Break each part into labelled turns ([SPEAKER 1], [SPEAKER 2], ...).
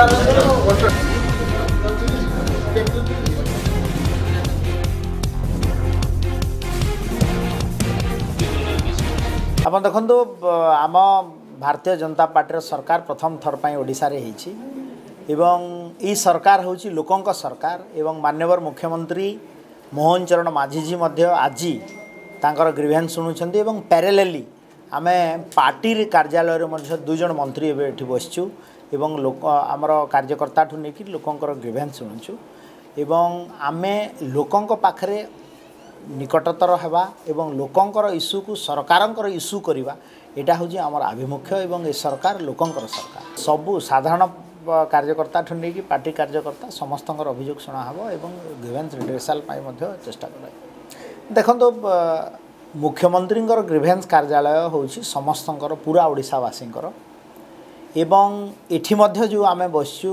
[SPEAKER 1] आप देखो आम भारतीय जनता पार्टी सरकार प्रथम थर पर ओडिशा रे होईछि एवं ई सरकार हूँ लोकों सरकार एवं माननीय मुख्यमंत्री मोहन चरण माझी जी आज तांकर ग्रीवेंस शुणुंट एवं पैरेलेली आमे पार्टी कार्यालय दुई जन मंत्री एवं बसचु एवं लोक आमर कार्यकर्ता ठू नहीं लोकंर ग्रीवेंस शुणुचु एवं आमे लोकों पाखरे निकटतर हेबा एवं लोकंर इश्यू को सरकारंकर इश्यू करवा यहाँ हूँ आमर आभिमुख्य एवं ए सरकार लोकंर सरकार सबू साधारण कार्यकर्ता ठू नहीं पार्टी कार्यकर्ता समस्त अभियोग शुणा हम एवं ग्रीवेंस रिड्रेसल चेष्टा कर देखो मुख्यमंत्री ग्रीवेंस कार्यालय हूँ समस्त पूरा ओडिशावासींकर एवं एठी मध्य जो आमे बसचु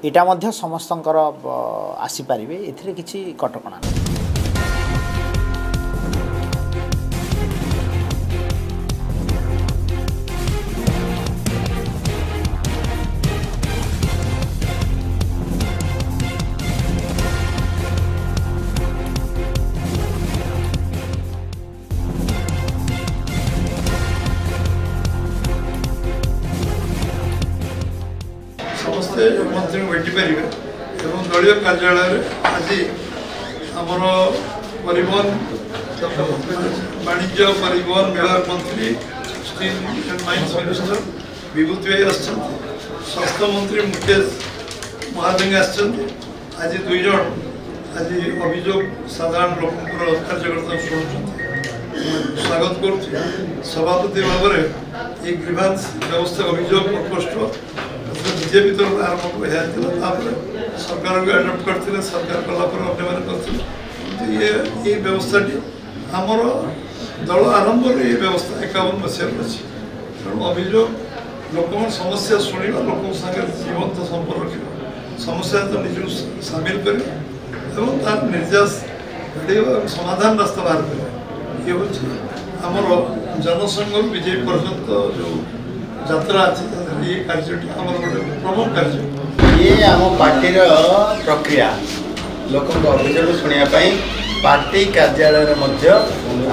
[SPEAKER 1] इटा मध्य समस्तंकर आसीपारे एथिरे किछि कटकणा नहीं।
[SPEAKER 2] समस्ते मंत्री भेटी पारे एवं दलीय कार्यालय आज आमर परिवहन वाणिज्य परिवहन विभाग मंत्री स्टील एंड माइंस मिनिस्टर विभूति भाई स्वास्थ्य मंत्री मुकेश महालिंग आज दुई जन आज अभियोग साधारण लोक कार्यकर्ता शुणुं स्वागत कर सभापति भाव में ये ग्रीवेंस व्यवस्था अभियोग प्रकोष्ठ बीजेपी तरफ आरंभ सरकार को एडप्ट करते सरकार कलापर ये व्यवस्थाटी आमर दल आरंभ ये व्यवस्था 51 मसीह अच्छी तेणु अभियोग लोक समस्या शुणा लोक सागर जीवंत संपर्क रखा समस्या तो निज सामिल कर तार निर्यास समाधान रास्ता बाहर कर ये हूँ आमर जनसंघ बीजेपी पर्यंत जो यात्रा अच्छी ये कार्यटी आम गोटे प्रमुख कार्य
[SPEAKER 3] ये आम पार्टी प्रक्रिया लोक अभियोग शुणापी पार्टी कार्यालय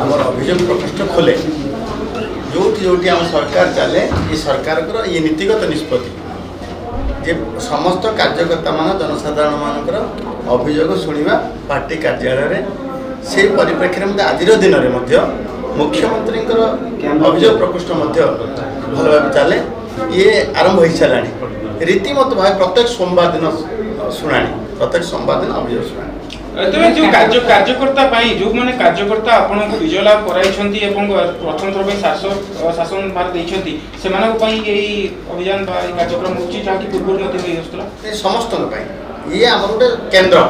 [SPEAKER 3] आमर अभियोग प्रकोष्ठ खोले जो आम सरकार चले ये सरकार ये नीतिगत निष्पत्ति जे समस्त कार्यकर्ता मान जनसाधारण मानकर अभियोग शुणा पार्टी कार्यालय से परिप्रेक्षी में आज दिन में मुख्यमंत्री अभियोग प्रकोष्ठ भल भाव चले ये आरंभ हो सारा रीतिमत भाव प्रत्येक सोमवार दिन शुणाणी प्रत्येक सोमवार दिन अभियोग शुणाणी
[SPEAKER 4] तेज जो कार्यकर्ता जो मैंने कार्यकर्ता आपन को विजय लाभ कराई प्रथम थर शासन भार देती से अभियान कार्यक्रम होगी पूर्व
[SPEAKER 3] समस्त ये आम गोटे केन्द्र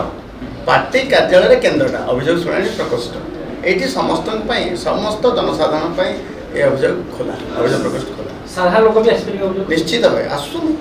[SPEAKER 3] पार्टी कार्यालय केन्द्रटा अभियोग शुणाणी प्रकोष्ठ ये समस्त समस्त जनसाधारण ये अभियोग खोला अभियोग प्रकोष्ठ खोला
[SPEAKER 5] साधारण लोक भी
[SPEAKER 3] निश्चित भाव आसुन